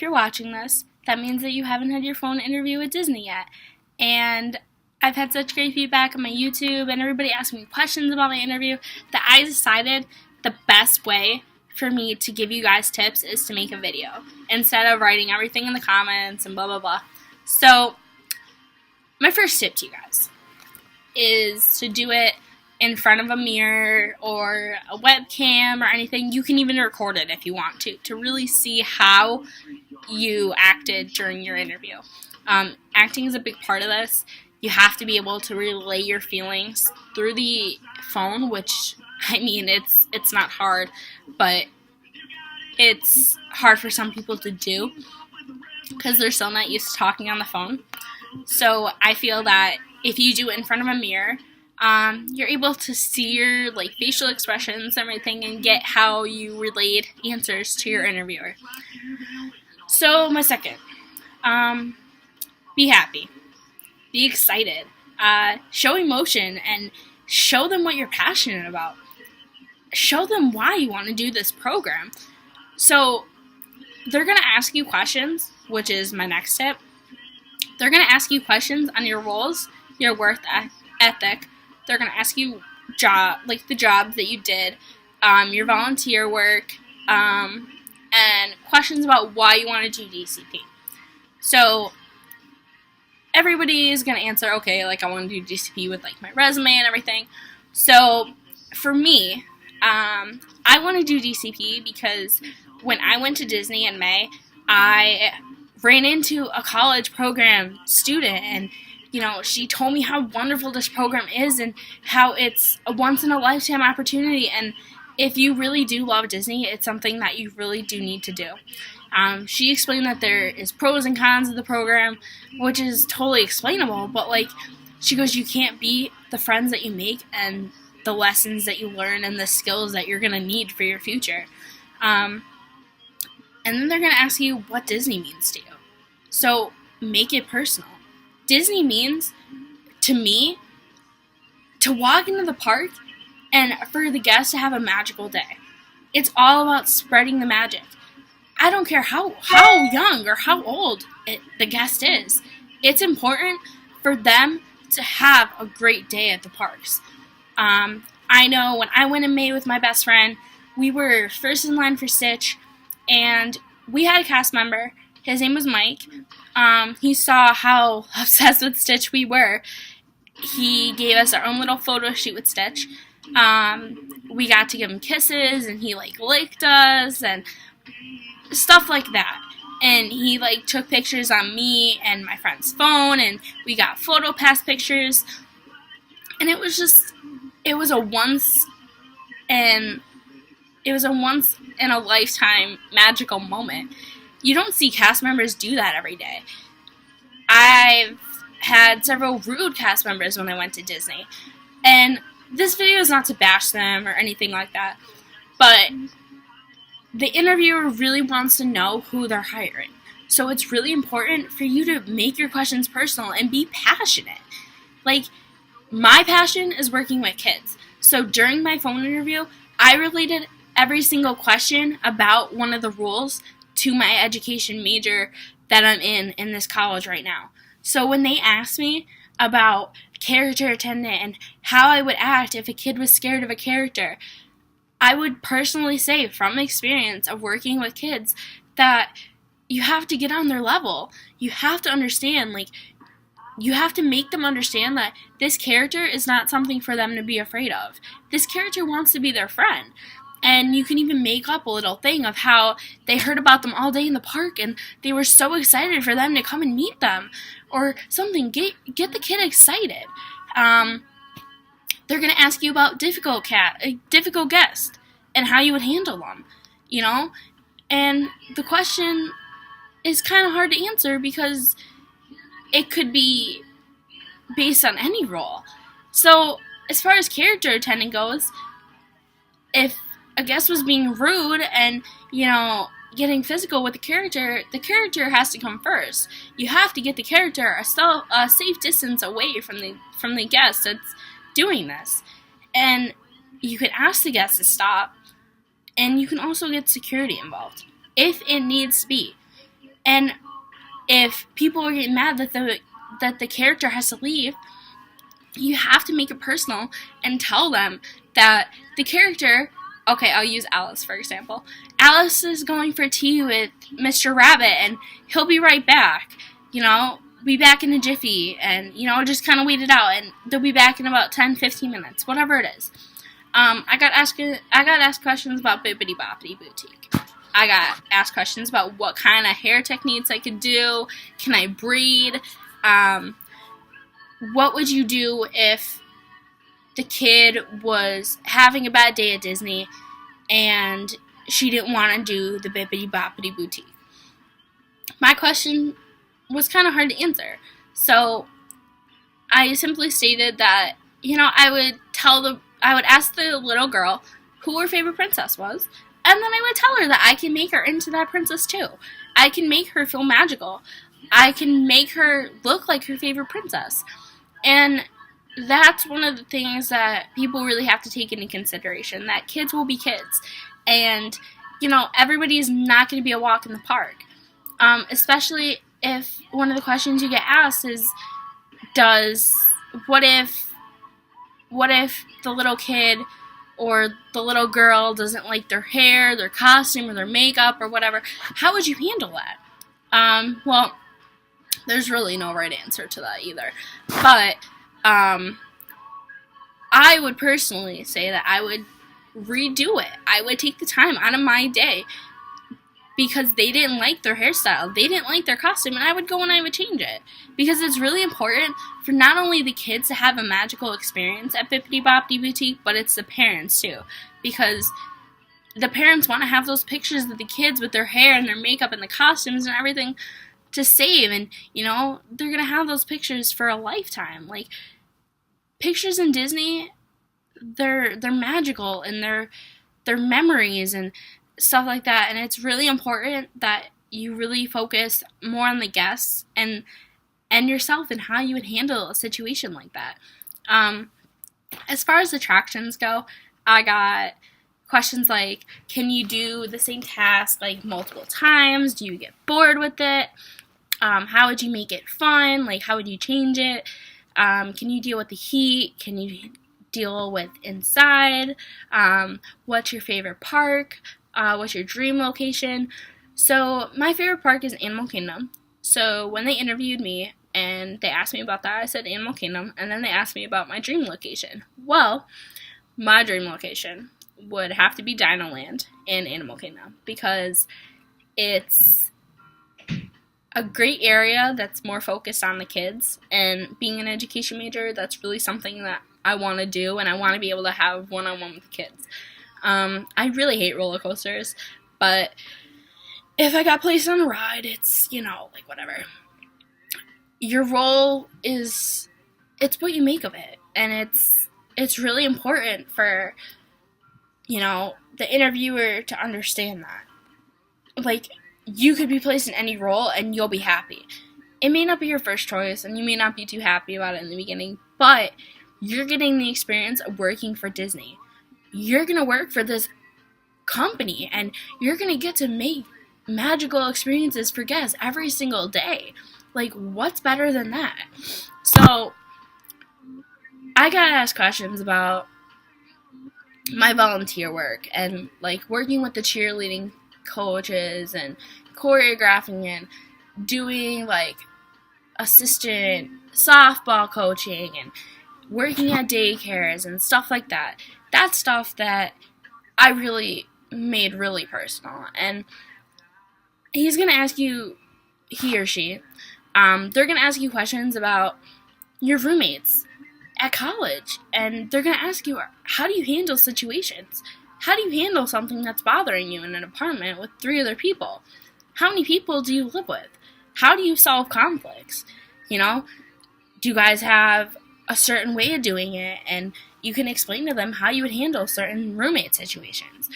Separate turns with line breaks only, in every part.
if you're watching this, that means that you haven't had your phone interview with Disney yet. And I've had such great feedback on my YouTube and everybody asking me questions about my interview that I decided the best way for me to give you guys tips is to make a video instead of writing everything in the comments and blah blah blah. So my first tip to you guys is to do it in front of a mirror or a webcam or anything. You can even record it if you want to really see how you acted during your interview. Acting is a big part of this. You have to be able to relay your feelings through the phone, which, I mean, it's not hard, but it's hard for some people to do because they're still not used to talking on the phone. So I feel that if you do it in front of a mirror, you're able to see your facial expressions and everything and get how you relayed answers to your interviewer. So my second, be happy. Be excited. Show emotion and show them what you're passionate about. Show them why you want to do this program. So they're going to ask you questions, which is my next tip. They're going to ask you questions on your roles, your work ethic. They're going to ask you the jobs that you did, your volunteer work, and questions about why you want to do DCP. So everybody is going to answer, okay, I want to do DCP with my resume and everything. So for me, I want to do DCP because when I went to Disney in May, I ran into a college program student, and she told me how wonderful this program is and how it's a once-in-a-lifetime opportunity. And if you really do love Disney, it's something that you really do need to do. She explained that there is pros and cons of the program, which is totally explainable, but she goes, you can't beat the friends that you make and the lessons that you learn and the skills that you're going to need for your future. And then they're going to ask you what Disney means to you. So make it personal. Disney means, to me, to walk into the park and for the guests to have a magical day. It's all about spreading the magic. I don't care how young or how old the guest is. It's important for them to have a great day at the parks. I know when I went in May with my best friend, we were first in line for Stitch, and we had a cast member. His name was Mike. He saw how obsessed with Stitch we were. He gave us our own little photo shoot with Stitch. We got to give him kisses, and he licked us and stuff like that. And he took pictures on me and my friend's phone, and we got photo pass pictures. And it was a once in a lifetime magical moment. You don't see cast members do that every day. I've had several rude cast members when I went to Disney. And this video is not to bash them or anything like that, but the interviewer really wants to know who they're hiring. So it's really important for you to make your questions personal and be passionate. My passion is working with kids. So during my phone interview, I related every single question about one of the rules to my education major that I'm in this college right now. So when they asked me about character attendant and how I would act if a kid was scared of a character, I would personally say from experience of working with kids that you have to get on their level. You have to understand, you have to make them understand that this character is not something for them to be afraid of. This character wants to be their friend. And you can even make up a little thing of how they heard about them all day in the park and they were so excited for them to come and meet them. Or something. Get the kid excited. They're going to ask you about difficult guest and how you would handle them. And the question is kind of hard to answer because it could be based on any role. So as far as character attendant goes, if a guest was being rude and, getting physical with the character has to come first. You have to get the character a safe distance away from the guest that's doing this. And you can ask the guest to stop, and you can also get security involved if it needs to be. And if people are getting mad that the character has to leave, you have to make it personal and tell them that the character, okay, I'll use Alice for example. Alice is going for tea with Mr. Rabbit and he'll be right back. Be back in a jiffy, and just kind of wait it out, and they'll be back in about 10-15 minutes, whatever it is. I got asked questions about Bibbidi Bobbidi Boutique. I got asked questions about what kind of hair techniques I could do. Can I braid? What would you do if the kid was having a bad day at Disney and she didn't want to do the Bibbidi Bobbidi Boutique? My question was kind of hard to answer. So I simply stated that, I would ask the little girl who her favorite princess was, and then I would tell her that I can make her into that princess too. I can make her feel magical. I can make her look like her favorite princess. And that's one of the things that people really have to take into consideration, that kids will be kids. And, everybody is not going to be a walk in the park. Especially if one of the questions you get asked is, what if the little kid or the little girl doesn't like their hair, their costume, or their makeup, or whatever? How would you handle that? Well, there's really no right answer to that either. But I would personally say that I would redo it. I would take the time out of my day because they didn't like their hairstyle, they didn't like their costume, and I would go and I would change it. Because it's really important for not only the kids to have a magical experience at Bibbidi Bobbidi Boutique, but it's the parents too. Because the parents want to have those pictures of the kids with their hair and their makeup and the costumes and everything to save, and they're gonna have those pictures for a lifetime. Like, pictures in Disney, they're magical, and they're memories and stuff like that, and it's really important that you really focus more on the guests and yourself and how you would handle a situation like that. As far as attractions go, I got questions like, can you do the same task like multiple times? Do you get bored with it? How would you make it fun? Like, how would you change it? Can you deal with the heat? Can you deal with inside? What's your favorite park? What's your dream location? So my favorite park is Animal Kingdom. So when they interviewed me and they asked me about that, I said Animal Kingdom, and then they asked me about my dream location. Well, my dream location would have to be Dino Land in Animal Kingdom because it's a great area that's more focused on the kids, and being an education major, that's really something that I want to do, and I want to be able to have one-on-one with the kids. I really hate roller coasters, but if I got placed on a ride, it's, like, whatever. Your role it's what you make of it, and it's really important for, the interviewer to understand that. Like, you could be placed in any role, and you'll be happy. It may not be your first choice, and you may not be too happy about it in the beginning, but you're getting the experience of working for Disney. You're going to work for this company, and you're going to get to make magical experiences for guests every single day. Like, what's better than that? So, I got asked questions about my volunteer work and, like, working with the cheerleading coaches and choreographing and doing, like, assistant softball coaching and working at daycares and stuff like that. That's stuff that I really made really personal. And he's going to ask you, he or she, they're going to ask you questions about your roommates at college. And they're going to ask you, how do you handle situations? How do you handle something that's bothering you in an apartment with 3 other people? How many people do you live with? How do you solve conflicts? Do you guys have a certain way of doing it? And you can explain to them how you would handle certain roommate situations.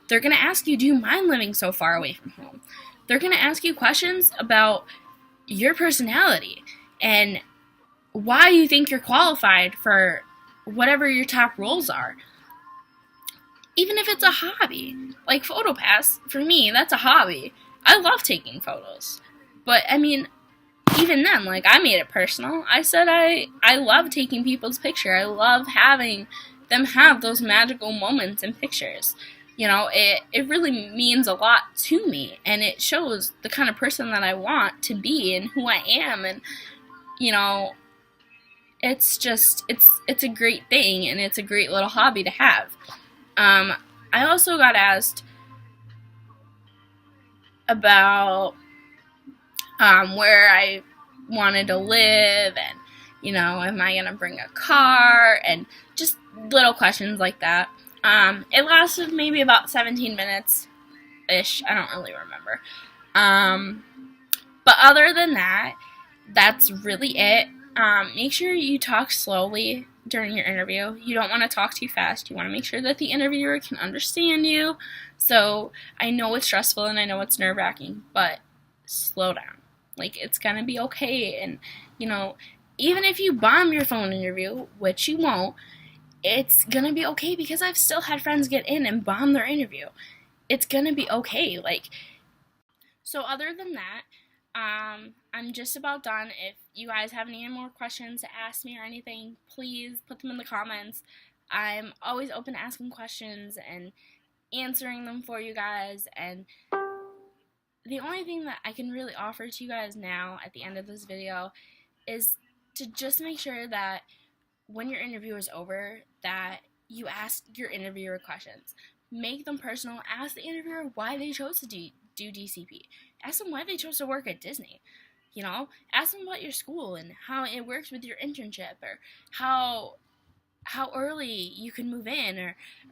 They're going to ask you, do you mind living so far away from home? They're going to ask you questions about your personality and why you think you're qualified for whatever your top roles are. Even if it's a hobby, like PhotoPass, for me, that's a hobby. I love taking photos. But I mean, even then, like, I made it personal. I said I love taking people's picture. I love having them have those magical moments in pictures. You know, it really means a lot to me, and it shows the kind of person that I want to be and who I am. And you know, it's just it's a great thing, and it's a great little hobby to have. I also got asked about where I wanted to live, and you know, am I gonna bring a car, and just little questions like that. It lasted maybe about 17 minutes ish. I don't really remember. But other than that, that's really it. Make sure you talk slowly during your interview. You don't want to talk too fast. You want to make sure that the interviewer can understand you. So I know it's stressful and I know it's nerve-wracking, but slow down. Like, it's gonna be okay. And you know, even if you bomb your phone interview, which you won't, it's gonna be okay, because I've still had friends get in and bomb their interview. It's gonna be okay. Like, so other than that, I'm just about done. If you guys have any more questions to ask me or anything, please put them in the comments. I'm always open to asking questions and answering them for you guys. And the only thing that I can really offer to you guys now at the end of this video is to just make sure that when your interview is over, that you ask your interviewer questions. Make them personal. Ask the interviewer why they chose to do DCP. Ask them why they chose to work at Disney. You know, ask them about your school and how it works with your internship, or how early you can move in,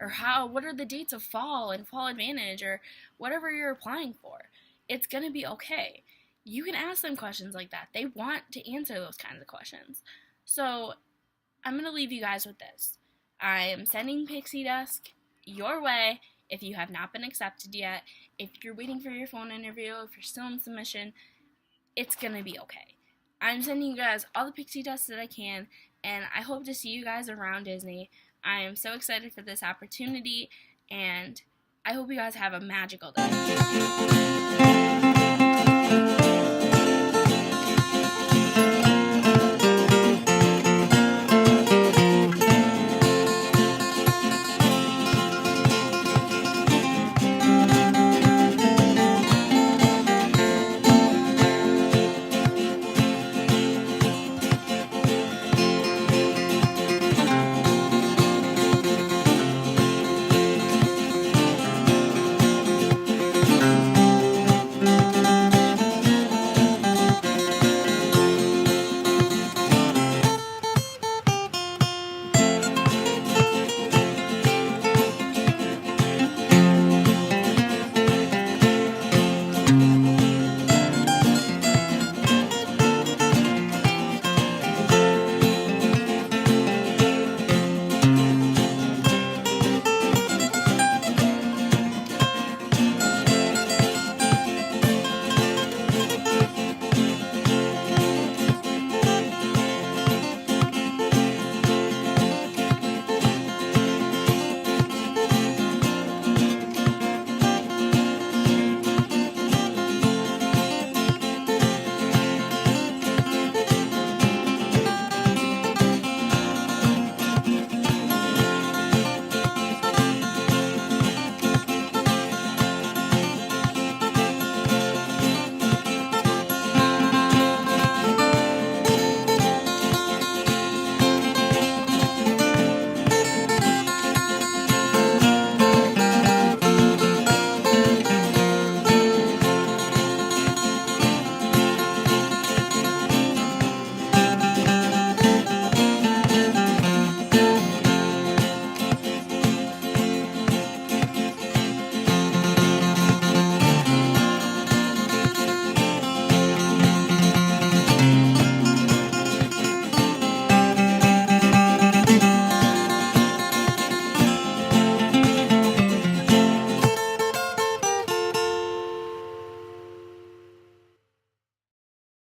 or what are the dates of fall and fall advantage, or whatever you're applying for. It's gonna be okay. You can ask them questions like that. They want to answer those kinds of questions. So I'm going to leave you guys with this. I am sending Pixie Desk your way if you have not been accepted yet. If you're waiting for your phone interview, if you're still in submission, it's going to be okay. I'm sending you guys all the Pixie Dust that I can, and I hope to see you guys around Disney. I am so excited for this opportunity, and I hope you guys have a magical day.